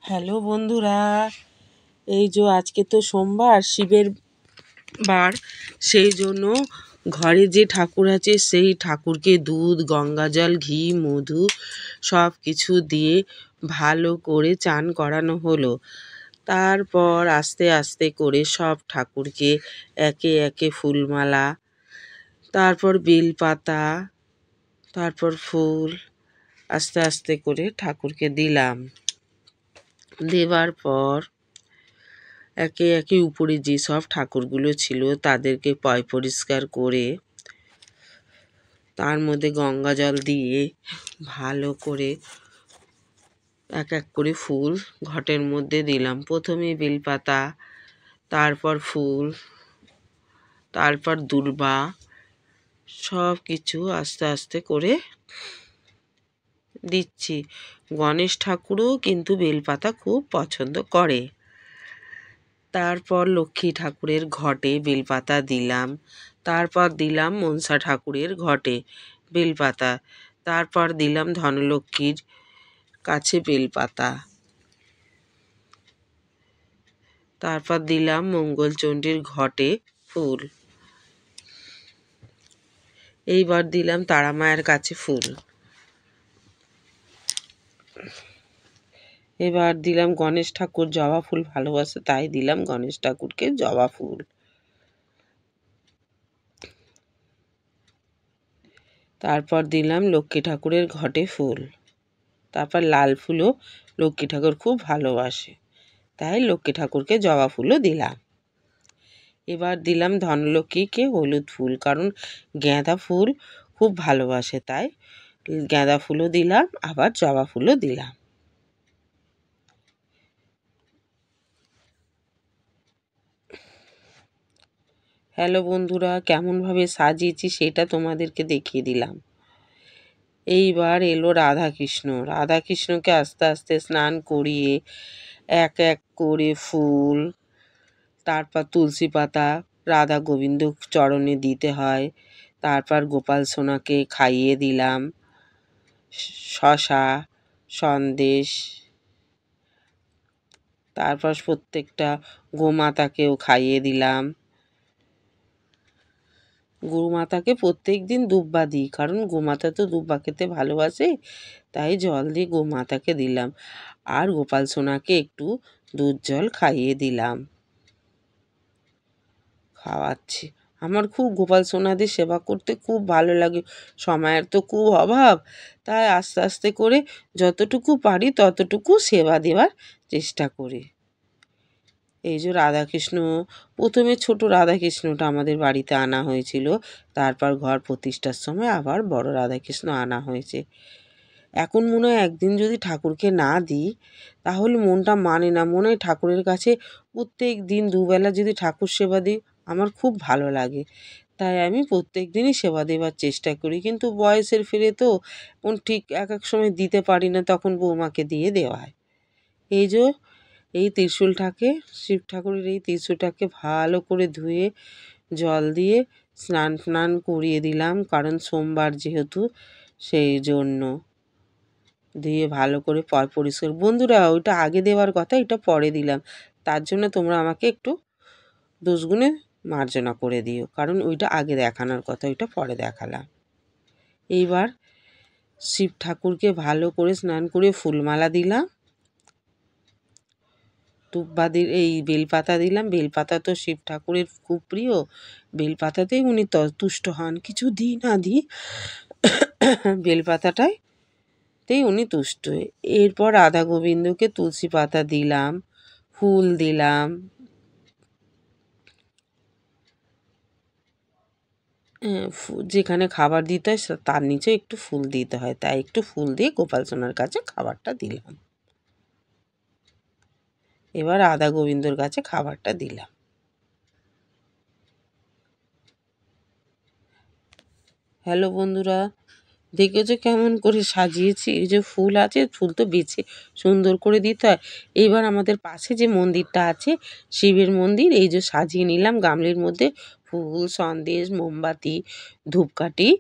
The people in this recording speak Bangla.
হ্যালো বন্ধুরা, এই যে আজকে তো সোমবার, শিবের বার, সেই জন্য ঘরে যে ঠাকুর আছে সেই ঠাকুরকে দুধ, গঙ্গা জল, ঘি, মধু সব কিছু দিয়ে ভালো করে চান করানো হলো। তারপর আস্তে আস্তে করে সব ঠাকুরকে একে একে ফুলমালা, তারপর বেলপাতা, তারপর ফুল আস্তে আস্তে করে ঠাকুরকে দিলাম। দেবার পর একে একে উপরে যেসব ঠাকুরগুলো ছিল তাদেরকে পয় পরিষ্কার করে তার মধ্যে গঙ্গা জল দিয়ে ভালো করে এক এক করে ফুল ঘটের মধ্যে দিলাম। প্রথমে বেলপাতা, তারপর ফুল, তারপর দূর্বা, সব কিছু আস্তে আস্তে করে দিচ্ছি। গণেশ ঠাকুরও কিন্তু বেলপাতা খুব পছন্দ করে। তারপর লক্ষ্মী ঠাকুরের ঘটে বেলপাতা দিলাম। তারপর দিলাম মনসা ঠাকুরের ঘটে বেলপাতা। তারপর দিলাম ধনলক্ষ্মীর কাছে বেলপাতা। তারপর দিলাম মঙ্গলচণ্ডীর ঘটে ফুল। এইবার দিলাম তারা মায়ের কাছে ফুল। এবার দিলাম গণেশ ঠাকুর জবা ফুল ভালোবাসে, তাই দিলাম গণেশ ঠাকুরকে জবা ফুল। তারপর দিলাম লক্ষ্মী ঠাকুরের ঘটে ফুল। তারপর লাল ফুলও লক্ষ্মী ঠাকুর খুব ভালোবাসে, তাই লক্ষ্মী ঠাকুরকে জবা ফুলও দিলাম। এবার দিলাম ধনলক্ষ্মীকে হলুদ ফুল, কারণ গাঁদা ফুল খুব ভালোবাসে, তাই গাঁদা ফুলও দিলাম, আবার জবা ফুলও দিলাম। হ্যালো বন্ধুরা, কেমনভাবে সাজিয়েছি সেটা তোমাদেরকে দেখিয়ে দিলাম। এইবার এলো রাধাকৃষ্ণ। রাধাকৃষ্ণকে আস্তে আস্তে স্নান করিয়ে এক এক করে ফুল, তারপর তুলসী পাতা রাধা গোবিন্দ চরণে দিতে হয়। তারপর গোপাল সোনাকে খাইয়ে দিলাম শশা, সন্দেশ। তারপর প্রত্যেকটা গোমাতাকেও খাইয়ে দিলাম। গোমাতাকে প্রত্যেক দিন দুব্বা দিই, কারণ গোমাতা তো দুব্বা খেতে ভালোবাসে, তাই জল দিয়ে গোমাতাকে দিলাম। আর গোপাল সোনাকে একটু দুধ জল খাইয়ে দিলাম, খাওয়াচ্ছি। আমার খুব গোপাল সোনাদের সেবা করতে খুব ভালো লাগে। সময়ের তো খুব অভাব, তাই আস্তে আস্তে করে যতটুকু পারি ততটুকু সেবা দেওয়ার চেষ্টা করি। এই যে রাধাকৃষ্ণ, প্রথমে ছোট রাধাকৃষ্ণটা আমাদের বাড়িতে আনা হয়েছিল, তারপর ঘর প্রতিষ্ঠার সময় আবার বড় রাধাকৃষ্ণ আনা হয়েছে। এখন মনে হয় একদিন যদি ঠাকুরকে না দিই তাহলে মনটা মানে না। মনে হয় ঠাকুরের কাছে প্রত্যেক দিন দুবেলা যদি ঠাকুর সেবা দিই আমার খুব ভালো লাগে, তাই আমি প্রত্যেক দিনই সেবা দেওয়ার চেষ্টা করি। কিন্তু বয়সের ফেরে তো ঠিক এক এক সময় দিতে পারি না, তখন বৌমাকে দিয়ে দেওয়া হয়। এই যে এই ত্রিশূলটাকে, শিব ঠাকুরের এই ত্রিশূলটাকে ভালো করে ধুয়ে জল দিয়ে স্নান করিয়ে দিলাম, কারণ সোমবার যেহেতু, সেই জন্য দিয়ে ভালো করে পরিষ্কার। বন্ধুরা, ওইটা আগে দেওয়ার কথা, এটা পরে দিলাম, তার জন্য তোমরা আমাকে একটু দোষগুণে মার্জনা করে দিও, কারণ ওইটা আগে দেখানোর কথা, ওইটা পরে দেখালাম। এইবার শিব ঠাকুরকে ভালো করে স্নান করে ফুলমালা দিলাম, দুব্বা এই বেলপাতা দিলাম। বেলপাতা তো শিব ঠাকুরের খুব প্রিয়, বেলপাতাতেই উনি তুষ্ট হন। কিছু দিই না দিই বেলপাতাটাতেই উনি তুষ্ট। এরপর রাধা গোবিন্দকে তুলসী পাতা দিলাম, ফুল দিলাম। যেখানে খাবার দিতে হয় তার নিচে একটু ফুল দিতে হয়, তাই একটু ফুল দিয়ে গোপাল সোনার কাছে খাবারটা দিলাম। এবার রাধা গোবিন্দর কাছে খাবারটা দিলাম। হ্যালো বন্ধুরা, দেখেছো কেমন করে সাজিয়েছি? এই যে ফুল আছে, ফুল তো বেছে সুন্দর করে দিতে হয়। এইবার আমাদের পাশে যে মন্দিরটা আছে, শিবের মন্দির, এই যে সাজিয়ে নিলাম গামলির মধ্যে ফুল, সন্দেশ, মোমবাতি, ধূপকাঠি